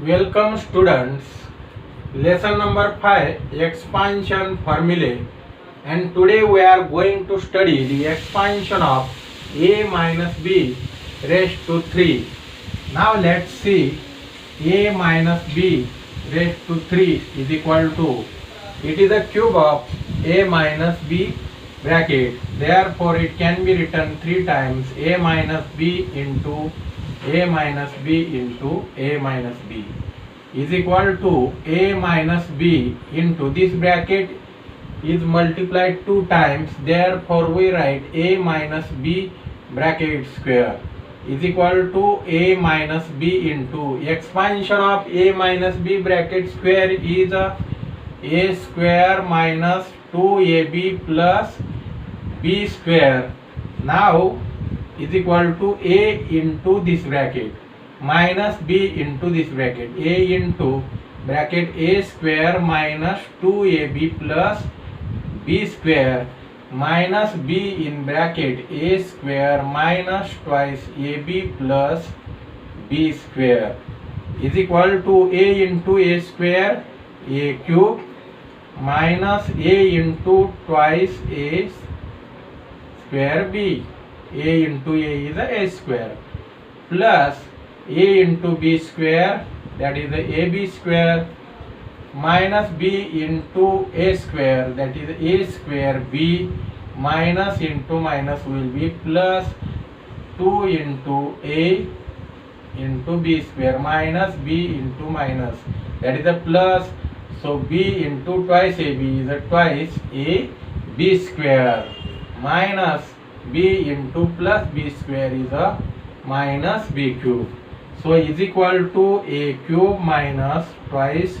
Welcome students. Lesson number 5, expansion formulae, and today we are going to study the expansion of a minus b raised to 3. Now let's see. A minus b raised to 3 is equal to, it is a cube of a minus b bracket, therefore it can be written 3 times a minus b into a minus b into a minus b is equal to a minus b into this bracket is multiplied 2 times, therefore we write a minus b bracket square is equal to a minus b into expansion of a minus b bracket square is a square minus 2ab plus b square. Now is equal to a into this bracket minus b into this bracket, a into bracket a square minus 2ab plus b square minus b in bracket a square minus twice ab plus b square is equal to a into a square a cube minus a into twice a square b, a into a is a square, plus a into b square, that is the ab square, minus b into a square, that is a square b, minus into minus will be plus 2 into a into b square minus b into minus, that is a plus, so b into twice ab is a twice a b square minus b into plus b square is a minus b cube. So is equal to a cube minus twice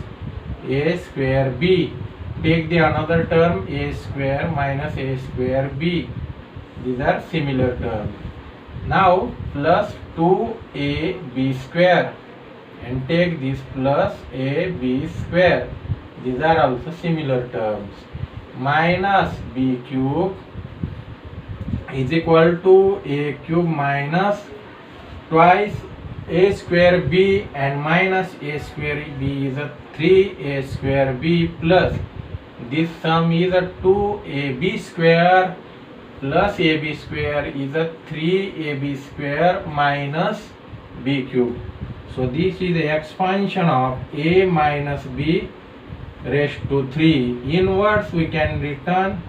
a square b. Take the another term a square minus a square b. These are similar terms. Now plus 2ab square and take this plus ab square. These are also similar terms. Minus b cube is equal to a cube minus twice a square b and minus a square b is a 3a square b plus this sum is a 2ab square plus ab square is a 3ab square minus b cube. So this is the expansion of a minus b raised to 3. Inwards we can return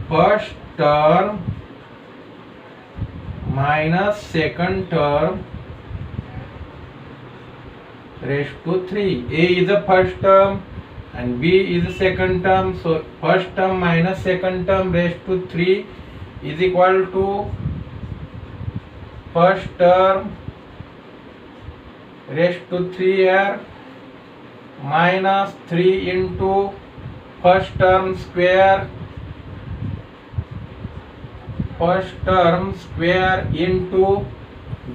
first term minus second term raised to 3. A is the first term and b is the second term. So first term minus second term raised to 3 is equal to first term raised to 3 here minus 3 into first term square into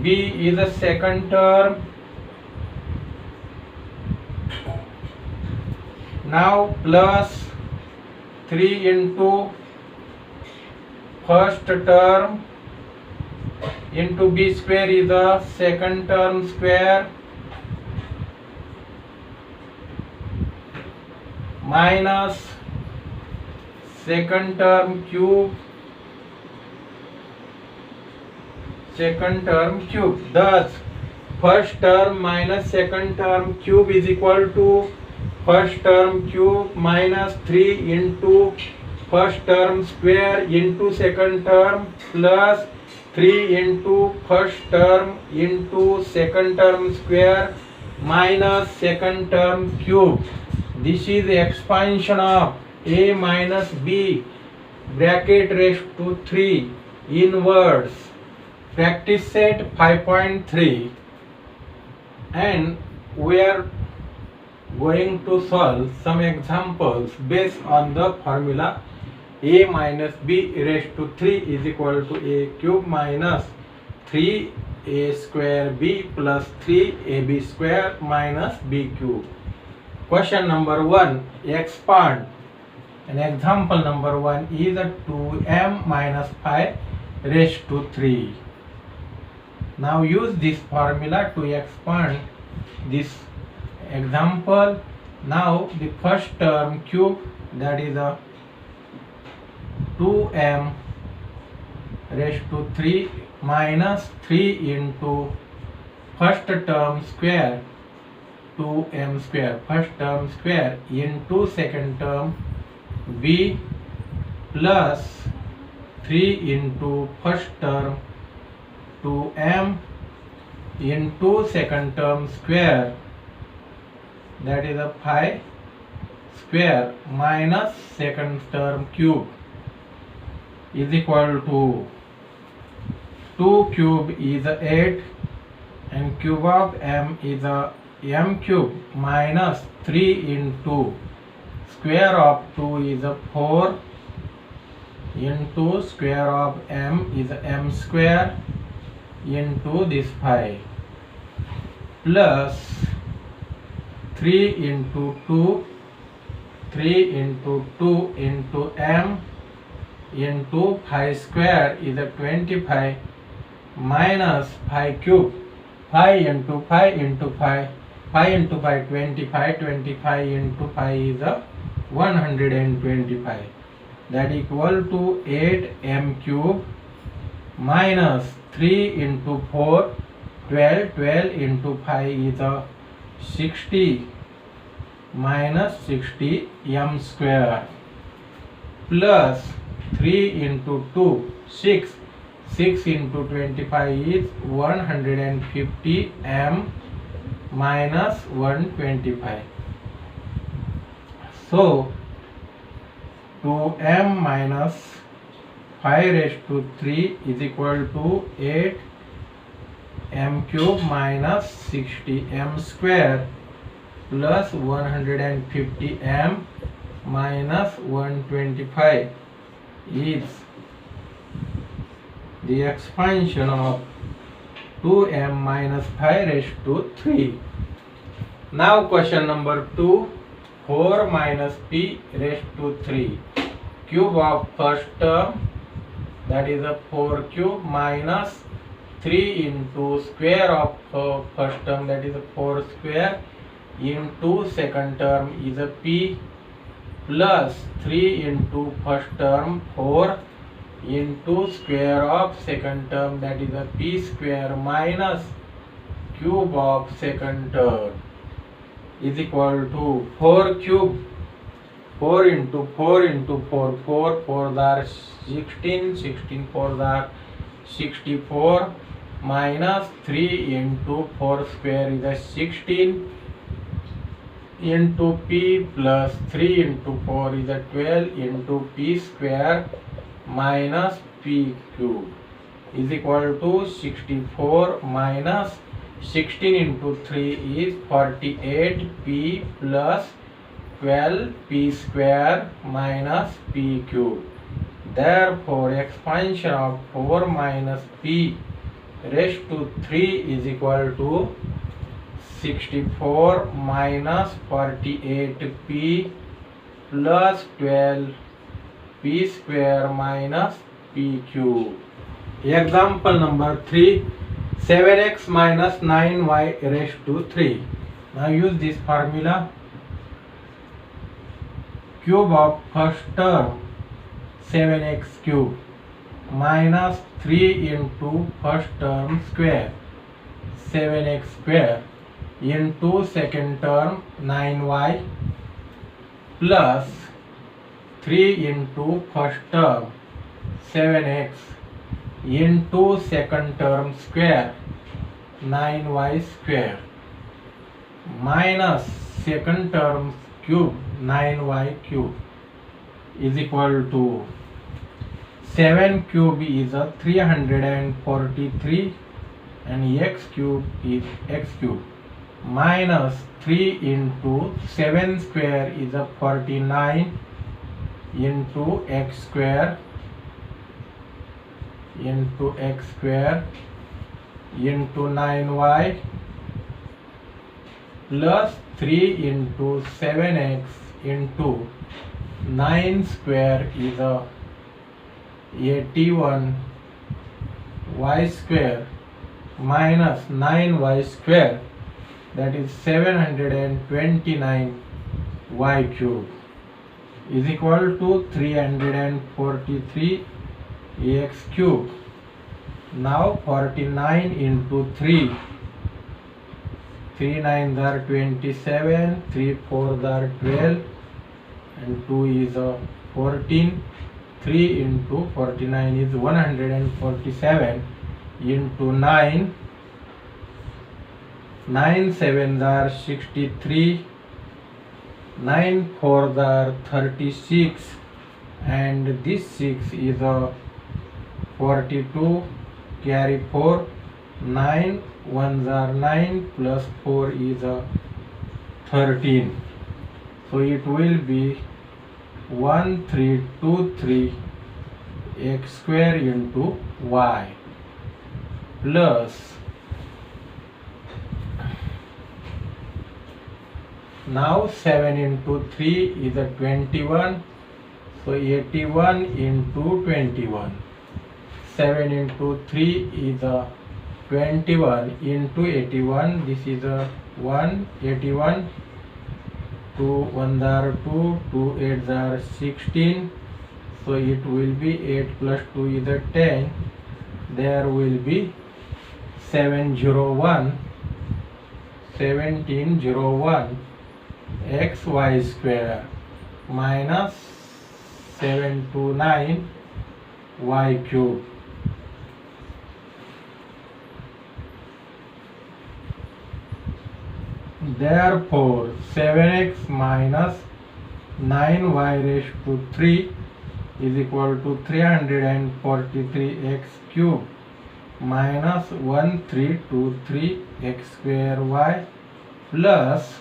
b is the second term. Now plus 3 into first term into b square is the second term square minus second term cube thus first term minus second term cube is equal to first term cube minus 3 into first term square into second term plus 3 into first term into second term square minus second term cube. This is the expansion of a minus b bracket raised to 3 inwards. Practice set 5.3, and we are going to solve some examples based on the formula a minus b raised to 3 is equal to a cube minus 3a square b plus 3ab square minus b cube. Question number 1, expand. And example number 1 is a 2m minus 5 raised to 3. Now use this formula to expand this example. Now the first term cube, that is a 2m raised to 3 minus 3 into first term square 2m square, first term square, into second term b plus 3 into first term 2m into second term square, that is a 5 square, minus second term cube, is equal to 2 cube is 8 and cube of m is a m cube minus 3 into square of 2 is a 4 into square of m is m square into this 5 plus 3 into 2 into m into 5 square is a 25 minus 5 cube, 5 into 5 into 5, 5 into 5 25, 25 into 5 is a 125, that equal to 8 m cube minus 3 into 4 12, 12 into 5 is a 60 minus 60 m square plus 3 into 2 6, 6 into 25 is 150 m minus 125. So 2m minus 5 raised to 3 is equal to 8 m cube minus 60 m square plus 150 m minus 125 is the expansion of 2m minus 5 raised to 3. Now question number 2, 4 minus p raised to 3, cube of first term, that is a 4 cube minus 3 into square of first term, that is a 4 square, into second term is a p plus 3 into first term 4 into square of second term, that is a p square minus cube of second term, is equal to 4 cube, 4 into 4 into 4, 4 4 are 16, 16 4 are 64 minus 3 into 4 square is a 16 into p plus 3 into 4 is a 12 into p square minus p cube is equal to 64 minus 16 into 3 is 48 p plus 12 p square minus p cube. Therefore expansion of 4 minus p raised to 3 is equal to 64 minus 48 p plus 12 p square minus p cube. Example number 3, 7x minus 9y raised to 3. Now use this formula. Cube of first term 7x cube minus 3 into first term square 7x square into second term 9y plus 3 into first term 7x into second term square 9y square minus second term cube 9y cube is equal to 7 cube is a 343 and x cube is x cube minus 3 into 7 square is a 49 into x square into 9y plus 3 into 7x into 9 square is a 81 y square minus 9y square that is 729 y cube is equal to 343 x cube. Now 49 into 3, 3 9s are 27, 3 4s are 12, and 2 is 14. 3 into 49 is 147 into 9, 9 7s are 63, 9 4s are 36, and this 6 is 42, carry 4, 9 1s are 9 plus 4 is 13. So it will be 1323 x square into y plus, now 7 into 3 is 21, so 81 into 21. 7 into 3 is 21 into 81, this is 181, 2 1s are 2, 2 8s are 16, so it will be 8 plus 2 is 10, there will be 1701 xy square minus 729 y cube. Therefore 7x minus 9y raised to 3 is equal to 343 x cube minus 1323 x square y plus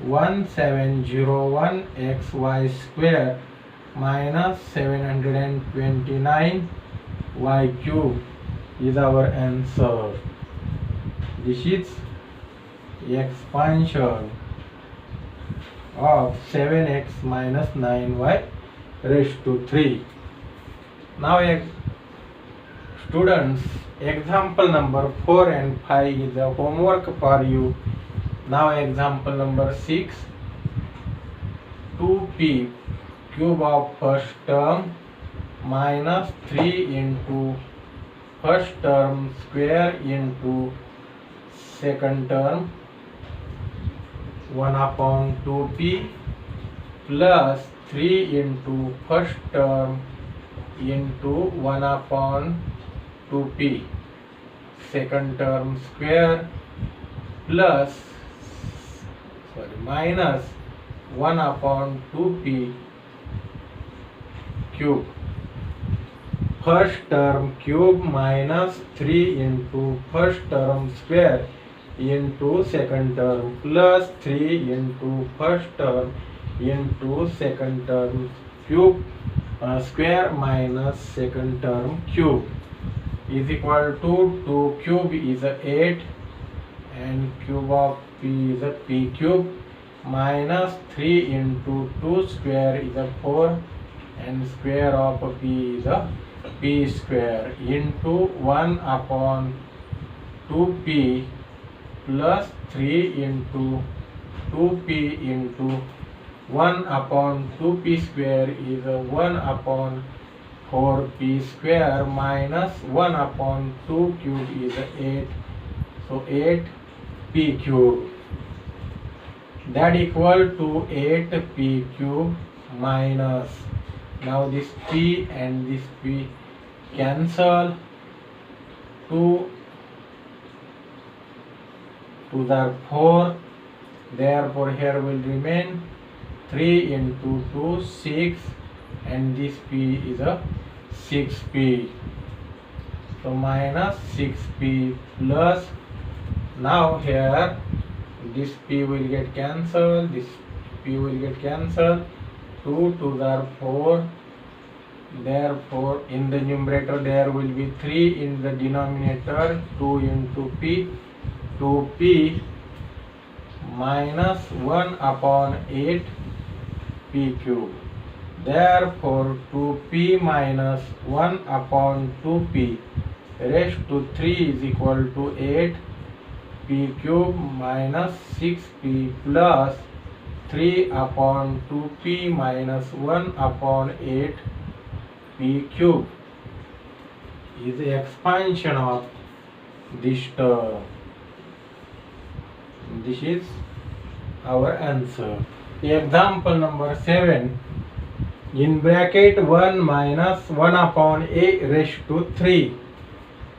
1701 xy square minus 729 y cube is our answer. This is expansion of 7x minus 9y raised to 3. Now students, example number 4 and 5 is a homework for you. Now example number 6, 2p cube of first term minus 3 into first term square into second term 1 upon 2p plus 3 into first term into 1 upon 2p second term square plus minus 1 upon 2p cube. First term cube minus 3 into first term square into second term plus 3 into first term into second term cube square minus second term cube is equal to 2 cube is 8 and cube of p is p cube minus 3 into 2 square is 4 and square of p is p square into 1 upon 2p plus 3 into 2p into 1 upon 2p square is 1 upon 4p square minus 1 upon 2 cube is 8, so 8p cube, that equal to 8p cube minus, now this p and this p cancel, 2 2s are 4, therefore here will remain 3 into 2 6 and this p is a 6p, so minus 6p plus, now here this p will get cancelled, this p will get cancelled, 2 2s are 4, therefore in the numerator there will be 3 in the denominator, 2 into p, 2p minus 1 upon 8 p cube, therefore 2p minus 1 upon 2p raised to 3 is equal to 8, p cube minus 6p plus 3 upon 2p minus 1 upon 8p cube is the expansion of this term. This is our answer. Example number 7. In bracket 1 minus 1 upon a raised to 3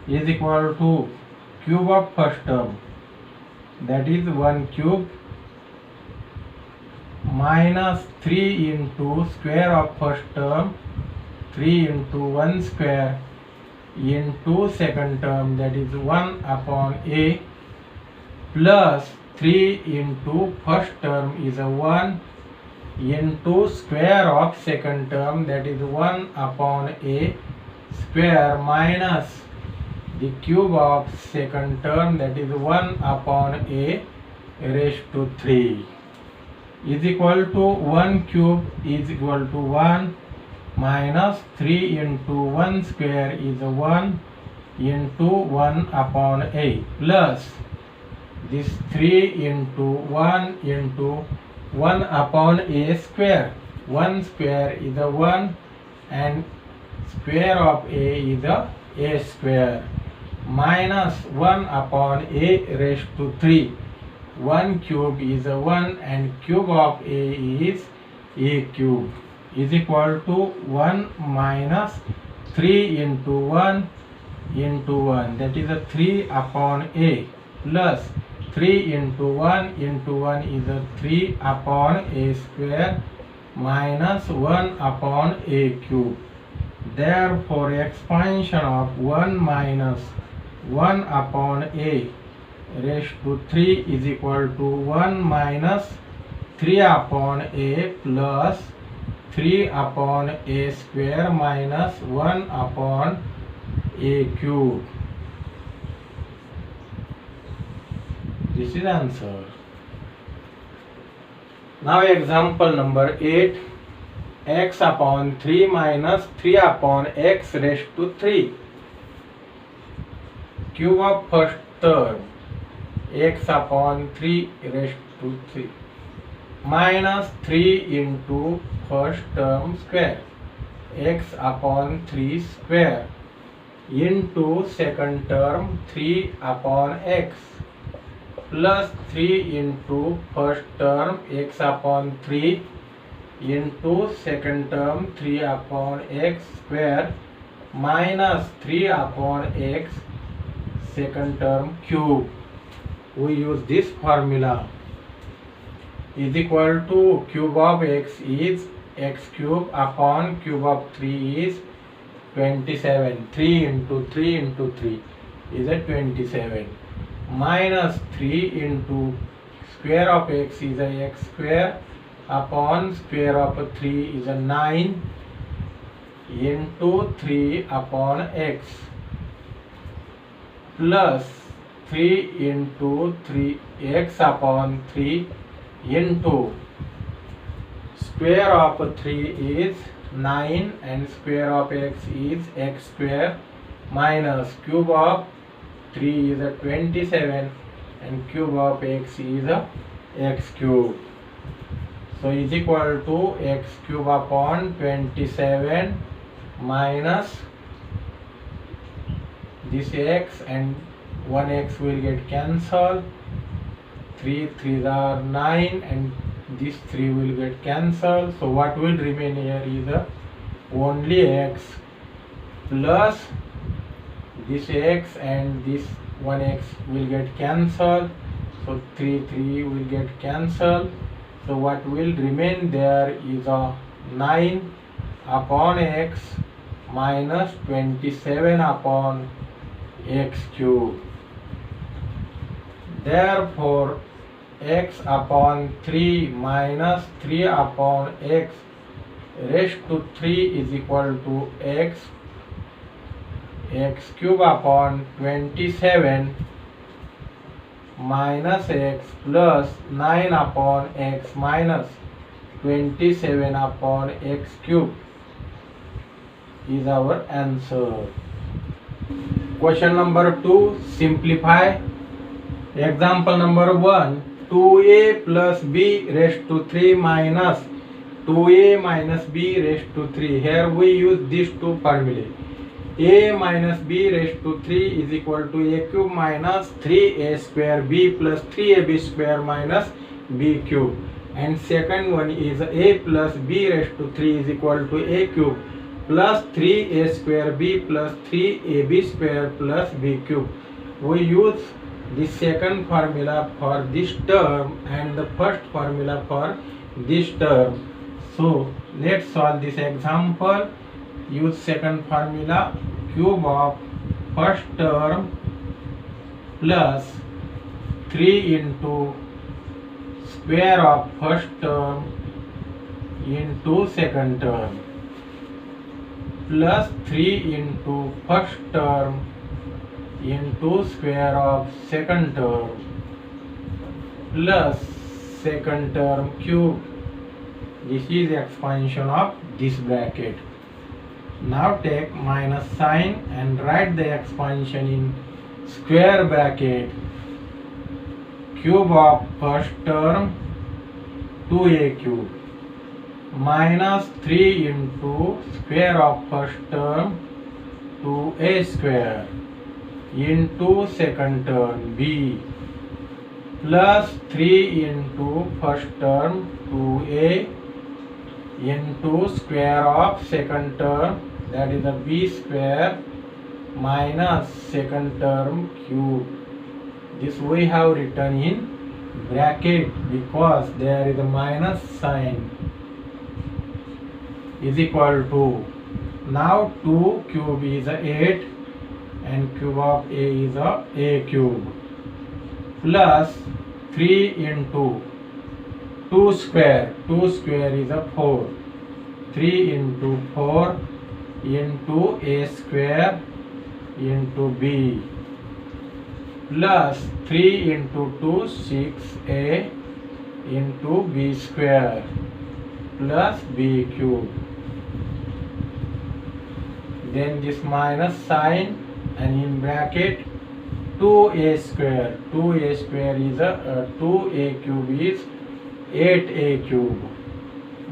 is equal to cube of first term, that is 1 cube, minus 3 into square of first term, 3 into 1 square, into second term, that is 1 upon a, plus 3 into first term is a 1 into square of second term, that is 1 upon a square, minus the cube of second term, that is 1 upon a raised to 3 is equal to 1 cube is equal to 1 minus 3 into 1 square is 1 into 1 upon a, plus this 3 into 1 into 1 upon a square. 1 square is a 1 and square of a is a square, minus 1 upon a raised to 3. 1 cube is a 1 and cube of a is a cube is equal to 1 minus 3 into 1 into 1, that is a 3 upon a, plus 3 into 1 into 1 is a 3 upon a square, minus 1 upon a cube. Therefore, expansion of 1 minus 1 upon a raised to 3 is equal to 1 minus 3 upon a plus 3 upon a square minus 1 upon a cube. This is answer. Now example number 8. X upon 3 minus 3 upon x raised to 3. Cube of first term, x upon 3 raised to 3, minus 3 into first term square, x upon 3 square, into second term 3 upon x, plus 3 into first term x upon 3 into second term 3 upon x square, minus 3 upon x second term cube. We use this formula, is equal to cube of x is x cube upon cube of 3 is 27. 3 into 3 into 3 is a 27, minus 3 into square of x is a x square upon square of 3 is a 9 into 3 upon x, plus 3 into 3x upon 3 into square of 3 is 9 and square of x is x square, minus cube of 3 is a 27 and cube of x is a x cube. So is equal to x cube upon 27 minus this x and 1x will get cancelled, 3 3s are 9 and this 3 will get cancelled. So what will remain here is only x plus this x and this 1x will get cancelled. So 3 3 will get cancelled. So what will remain there is a 9 upon x minus 27 upon x cube. Therefore, x upon 3 minus 3 upon x raised to 3 is equal to x cube upon 27 minus x plus 9 upon x minus 27 upon x cube is our answer. Question number 2. Simplify. Example number 1, 2a plus b raised to 3 minus 2a minus b raised to 3. Here we use these two formulae. A minus b raised to 3 is equal to a cube minus 3a square b plus 3ab square minus b cube. And second one is a plus b raised to 3 is equal to a cube plus 3a square b plus 3ab square plus b cube. We use the second formula for this term and the first formula for this term. So let's solve this example. Use second formula, cube of first term plus 3 into square of first term into second term plus 3 into first term into square of second term plus second term cube. This is expansion of this bracket. Now take minus sign and write the expansion in square bracket. Cube of first term 2a cube minus 3 into square of first term 2a square into second term b plus 3 into first term 2a into square of second term, that is the b square minus second term cube. This we have written in bracket because there is a minus sign, is equal to, now 2 cube is a 8 and cube of a is a cube plus 3 into 2 square is a 4, 3 into 4 into a square into b plus 3 into 2 6a into b square plus b cube. Then this minus sign and in bracket 2a square is a 2a cube is 8a cube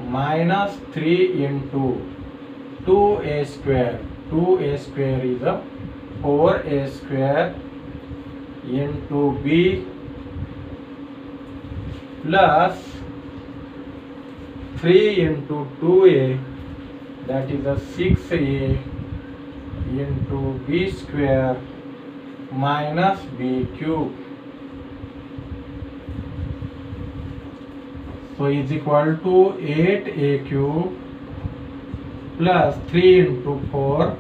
minus 3 into 2a square is a 4a square into b plus 3 into 2a, that is a 6a into b square minus b cube. So is equal to 8a cube plus 3 into 4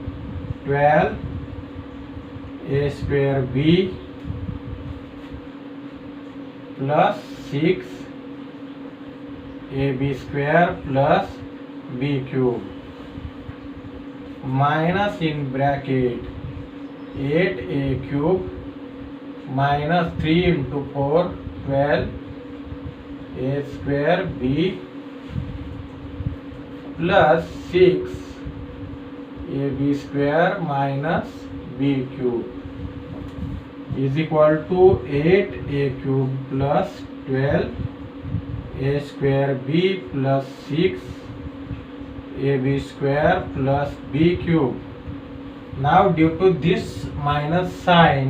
12 a square b plus 6 ab square plus b cube minus in bracket 8a cube minus 3 into 4 12 a square b plus 6 ab square minus b cube is equal to 8a cube plus 12 a square b plus 6 ab square plus b cube. Now due to this minus sign,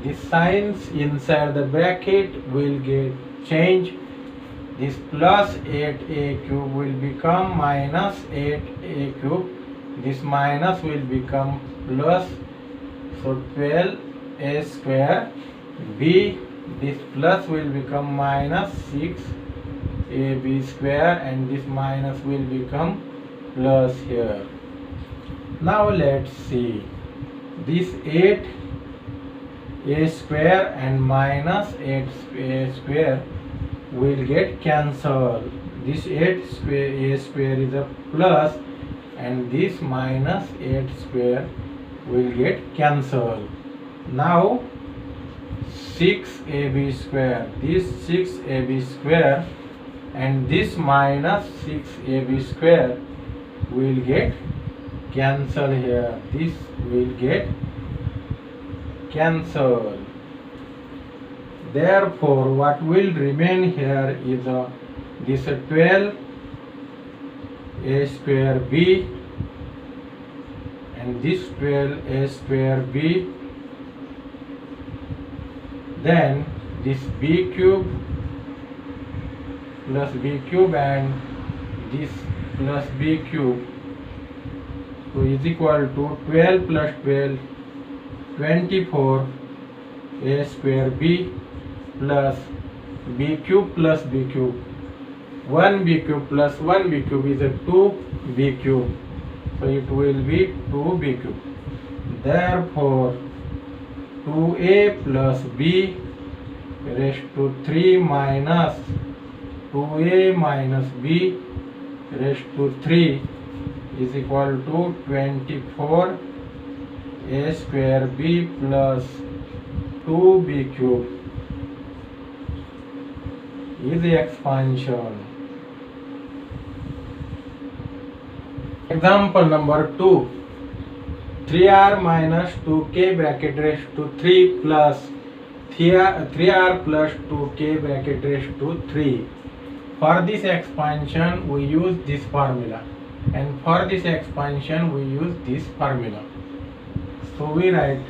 the signs inside the bracket will get changed. This plus 8a cube will become minus 8a cube. This minus will become plus, so 12 a square b, this plus will become minus 6 ab square and this minus will become plus here. Now let's see, this 8 a square and minus 8 a square will get cancelled. This 8 square a square is a plus and this minus 8 square will get cancelled. Now 6ab square, this 6ab square and this minus 6ab square will get cancelled here. This will get cancelled. Therefore, what will remain here is this 12 a square b and this 12 a square b, then this b cube plus b cube and this plus b cube, so is equal to 12 plus 12 24 a square b plus b cube plus b cube, 1 b cube plus 1 b cube is a 2 b cube, so it will be 2 b cube. Therefore 2a plus b raised to 3 minus 2a minus b raised to 3 is equal to 24 a square b plus 2b cube is the expansion. Example number 2. 3r minus 2k bracket raised to 3 plus 3r plus 2k bracket raised to 3. For this expansion we use this formula, and for this expansion we use this formula. So we write,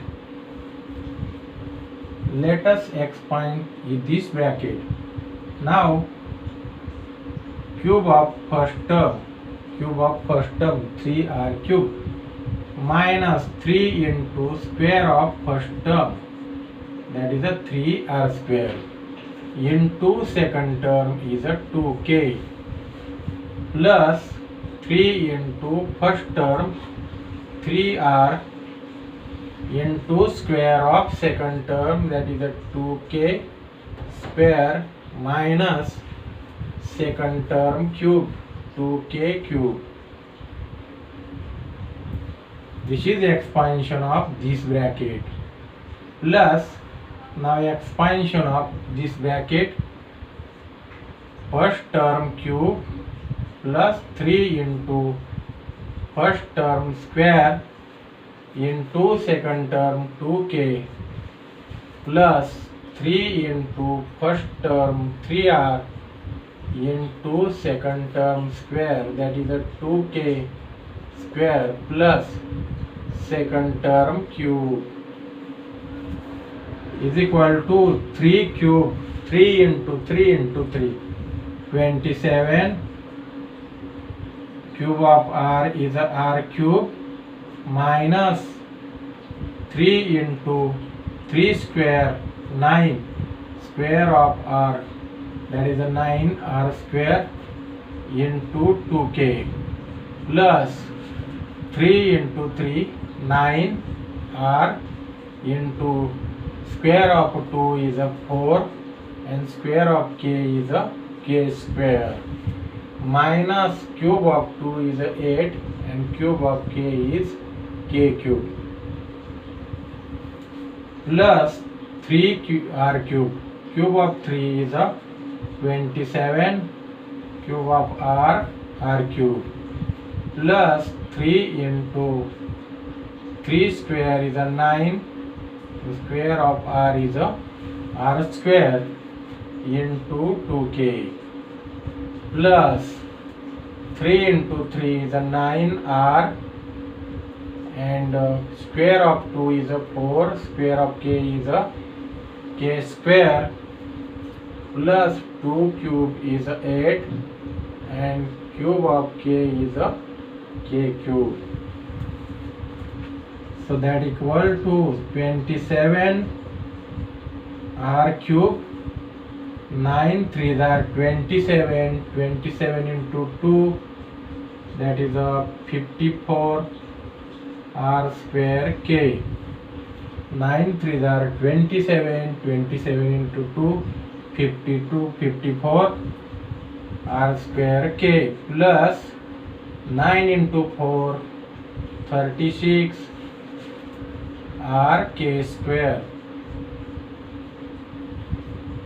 let us expand this bracket. Now cube of first term 3r cube minus 3 into square of first term, that is a 3r square, into second term is a 2k, plus 3 into first term 3r into square of second term, that is a 2k square, minus second term cube 2k cube. This is the expansion of this bracket, plus now expansion of this bracket, first term cube plus 3 into first term square into second term 2k plus 3 into first term 3r into second term square, that is a 2k square plus second term cube is equal to 3 cube, 3 into 3 into 3, 27, cube of r is a r cube, minus 3 into 3 square 9, square of r, that is a 9r square, into 2k, plus 3 into 3 9r into square of 2 is a 4 and square of k is a k square, minus cube of 2 is a 8 and cube of k is k cube, plus 3r cube, cube of 3 is a 27, cube of r cube, plus 3 into 3 square is a 9, square of r is a r square, into 2k, plus 3 into 3 is a 9r, and square of 2 is a 4, square of k is a k square, plus 2 cube is a 8 and cube of k is a k cube. So that equal to 27 r cube, 9 3s are 27, 27 into 2, that is a 54 r square k, 9 3s are 27, 27 into 2, 52, 54 r square k, plus 9 into 4, 36 r k square,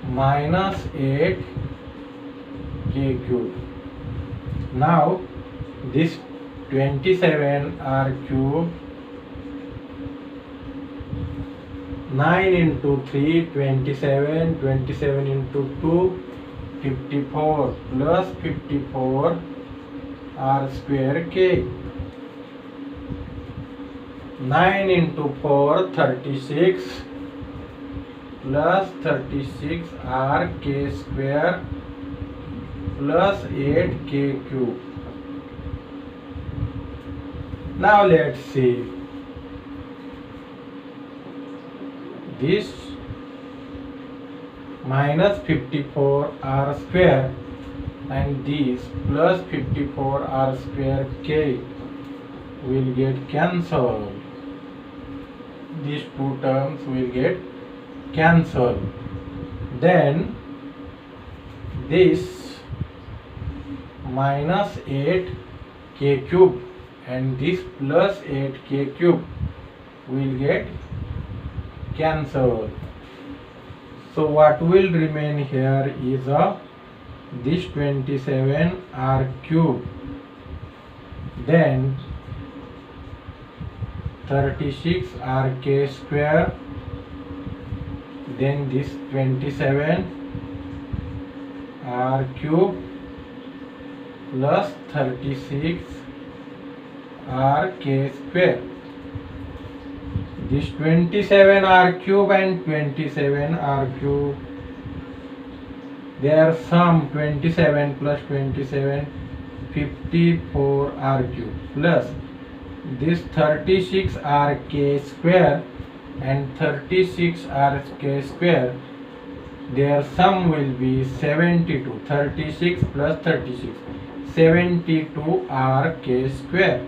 minus 8 k cube. Now this 27 r cube 9 into 3, 27, 27 into 2, 54 plus 54 r square k. 9 into 4, 36 plus 36 r k square plus 8 k cube. Now let's see. This minus 54 r square and this plus 54 r square k will get cancelled. These two terms will get cancelled. Then this minus 8 k cube and this plus 8 k cube will get cancelled. So what will remain here is this 27 r cube, then 36 r k square, then this 27 r cube plus 36 r k square. This 27 r cube and 27 r cube, their sum 27 plus 27, 54 r cube, plus this 36 r k square and 36 r k square, their sum will be 72. 36 plus 36, 72 r k square.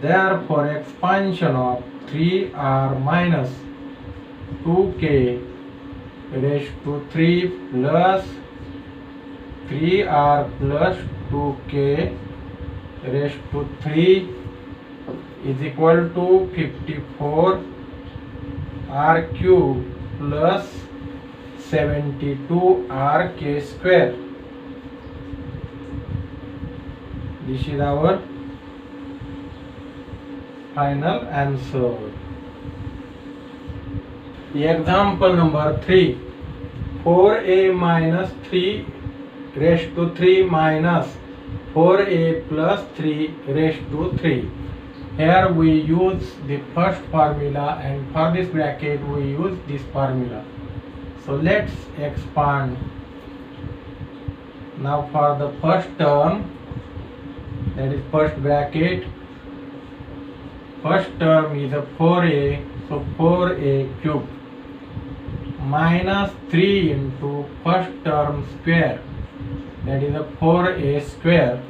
Therefore expansion of 3r minus 2k raised to 3 plus 3r plus 2k raised to 3 is equal to 54 r cube plus 72 r k square. This is our final answer. Example number 3. 4a minus 3 raised to 3 minus 4a plus 3 raised to 3. Here we use the first formula and for this bracket we use this formula. So let's expand. Now for the first term, that is first bracket, first term is a 4a, so 4a cube minus 3 into first term square, that is a 4a square,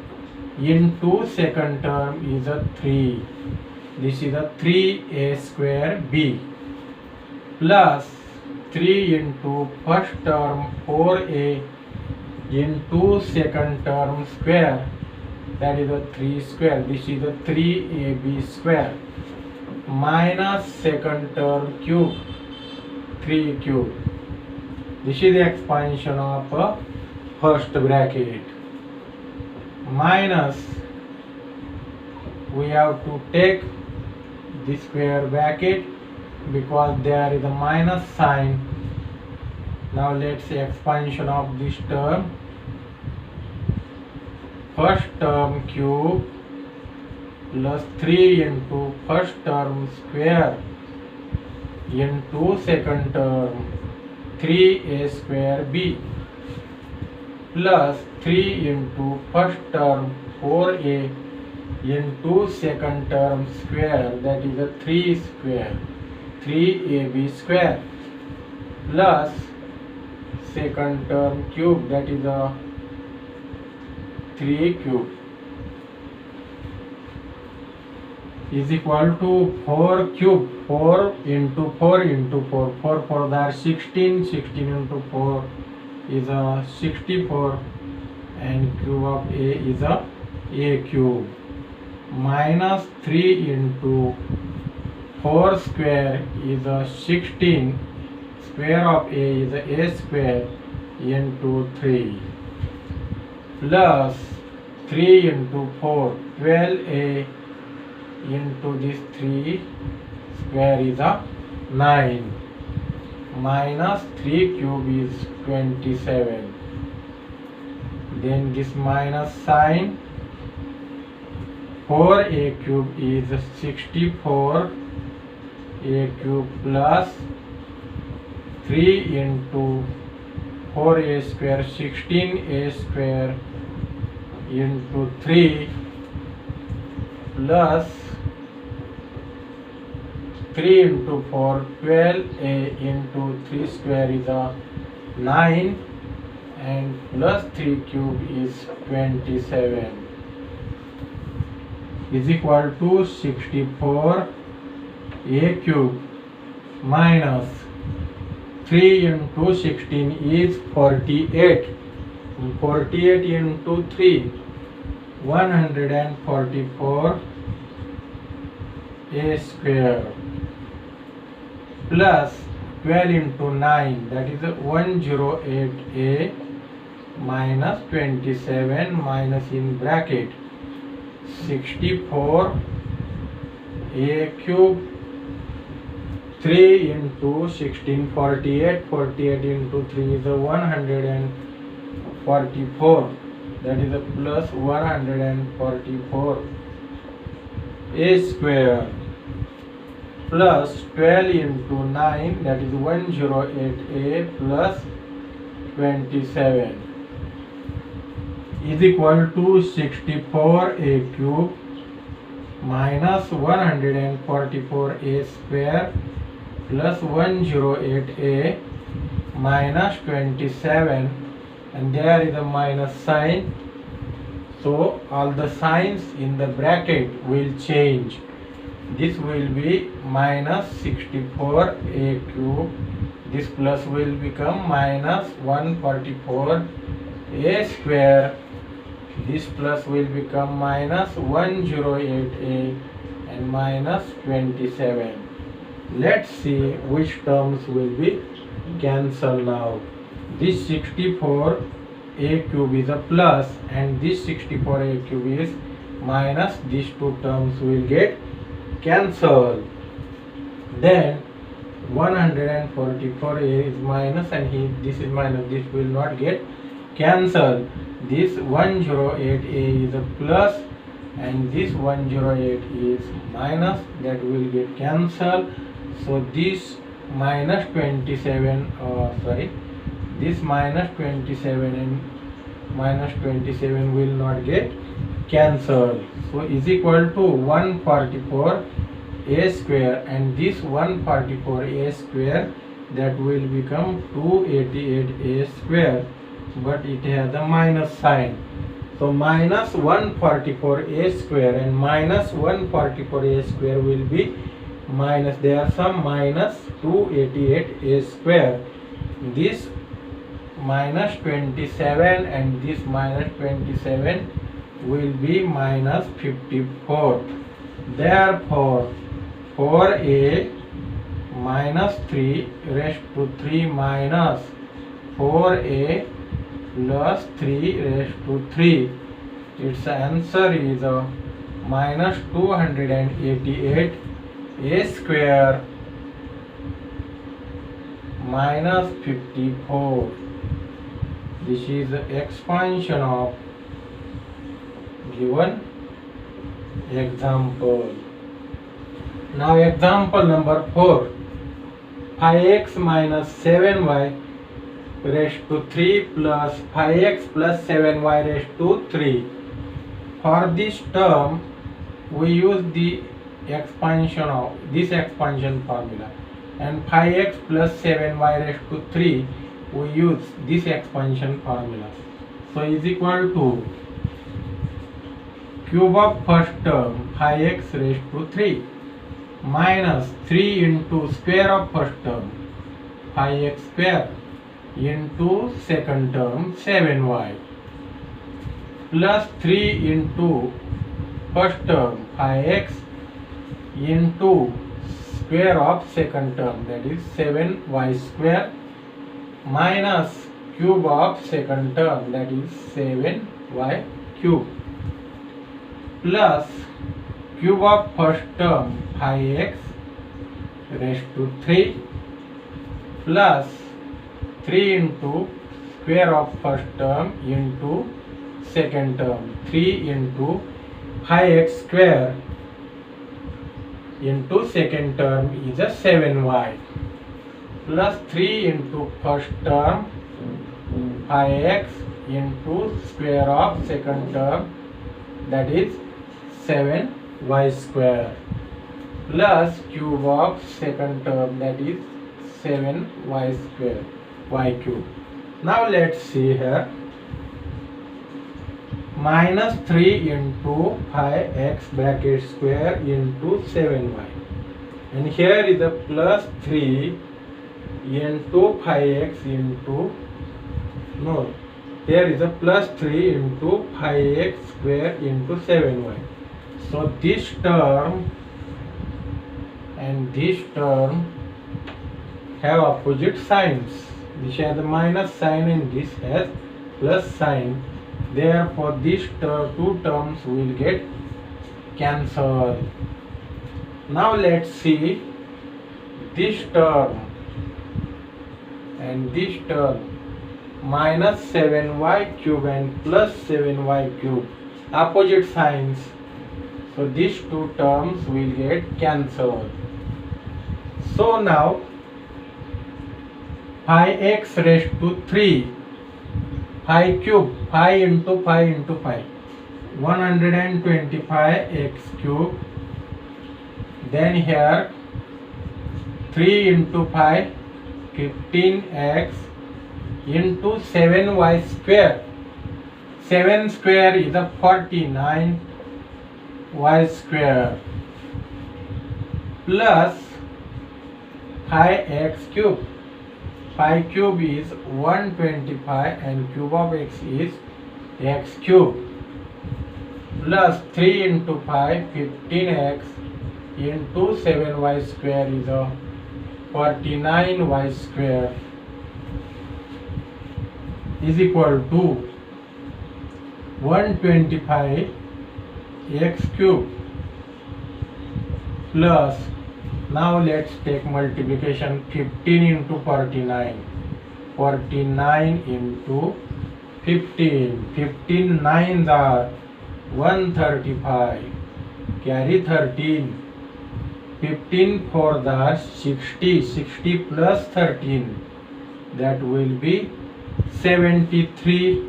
into second term is a 3. This is a 3a square b, plus 3 into first term 4a into second term square, that is a 3 square. This is a 3ab square, minus second term cube, 3 cube. This is the expansion of first bracket, minus we have to take the square bracket because there is a minus sign. Now let's say expansion of this term, first term cube plus 3 into first term square into second term 3a square b, plus 3 into first term 4a into second term square, that is a 3 square, 3ab square, plus second term cube, that is a 3 cube, is equal to 4 cube. 4 into 4 into 4, 4 4 are 16, 16 into 4 is a 64, and cube of a is a cube, minus 3 into 4 square is a 16, square of a is a square into 3, plus 3 into 4, 12a into this 3 square is a 9. minus 3 cube is 27. Then this minus sign, 4a cube is 64, a cube plus 3 into 4a square, 16a square into 3 plus 3 into 4, 12a into 3 square is a 9, and plus 3 cube is 27 is equal to 64 a cube minus 3 into 16 is 48. 48 into 3, 144 a square plus 12 into 9, that is 108a minus 27 minus in bracket 64 a cube 3 into 16, 48, 48 into 3 is a 144, that is a plus 144 a square plus 12 into 9, that is 108a plus 27 is equal to 64 a cube minus 144 a square plus 108a minus 27, and there is a minus sign, so all the signs in the bracket will change. This will be minus 64 a cube, this plus will become minus 144 a square, this plus will become minus 108a and minus 27. Let's see which terms will be cancelled now. This 64 a cube is a plus and this 64 a cube is minus. These two terms will get cancelled. Then 144a is minus and this is minus. This will not get cancelled. This 108a is a plus and this 108 is minus, that will get cancelled. So this minus 27, this minus 27 and minus 27 will not get cancelled. So is equal to 144 a square and this 144 a square, that will become 288 a square, but it has a minus sign. So minus 144 a square and minus 144 a square will be minus. There are some minus 288 a square. This minus 27 and this minus 27 will be minus 54. Therefore 4a minus 3 raised to 3 minus 4a plus 3 raised to 3. Its answer is minus 288 a square minus 54. This is the expansion of given example. Now example number 4. 5x minus 7y raised to 3 plus 5x plus 7y raised to 3. For this term we use the expansion of this expansion formula, and 5x plus 7y raised to 3 we use this expansion formula. So is equal to cube of first term 5x raised to 3 minus 3 into square of first term 5x square into second term 7y plus 3 into first term 5x into square of second term, that is 7y square minus cube of second term, that is 7y cube plus cube of first term 5x raised to 3 plus 3 into square of first term into second term. 3 into 5x square into second term is a 7y plus 3 into first term 5x into square of second term, that is 7y square, plus cube of second term, that is 7y square, y cube. Now let's see here. Minus 3 into 5x bracket square into 7y, and here is a plus 3 into 5x into, no, here is a plus 3 into 5x square into 7y. So this term and this term have opposite signs. This has a minus sign and this has plus sign. Therefore these two terms will get cancelled. Now let's see this term and this term. Minus 7y cube and plus 7y cube, opposite signs. So these two terms will get cancelled. So now 5x raised to 3, 5 cube, 5 into 5 into 5, 125x cube. Then here 3 into 5, 15x into 7y square. 7 square is a 49 y square plus 5x cube. 5 cube is 125 and cube of x is x cube, plus 3 into 5, 15x into 7y square is a 49y square is equal to 125 x cube plus, now let's take multiplication, 15 into 49, 49 into 15, 15 nines are 135, carry 13, 15 for the 60, 60 plus 13, that will be 73.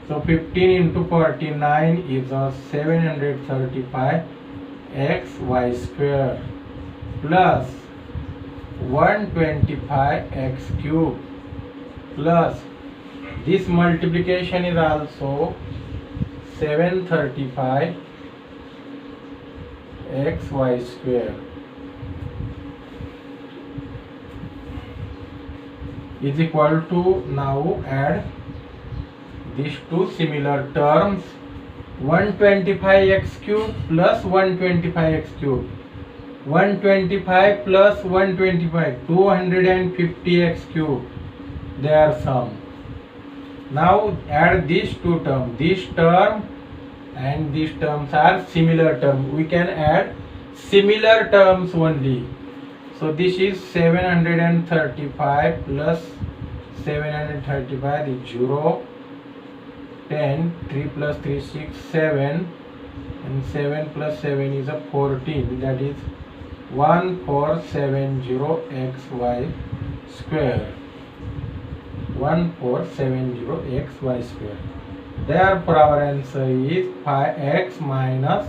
So 15 into 49 is a 735 xy square plus 125 x cube plus this multiplication is also 735 xy square is equal to, now add these two similar terms, 125x cube plus 125x cube, 125 plus 125, 250x cube, their sum. Now add these two terms, this term and these terms are similar terms. We can add similar terms only. So this is 735 plus 735 is 0, 10, 3 plus 3 6, 7, and 7 plus 7 is a 14, that is 1470xy square, 1470xy square. Therefore our answer is 5x minus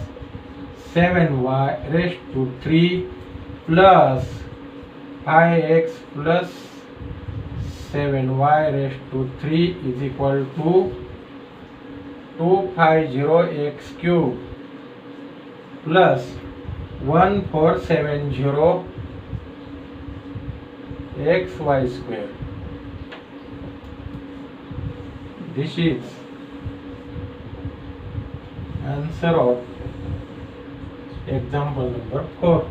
7y raised to 3 plus 5x plus 7y raised to 3 is equal to 250x cube plus 1470 xy square. This is answer of example number 4.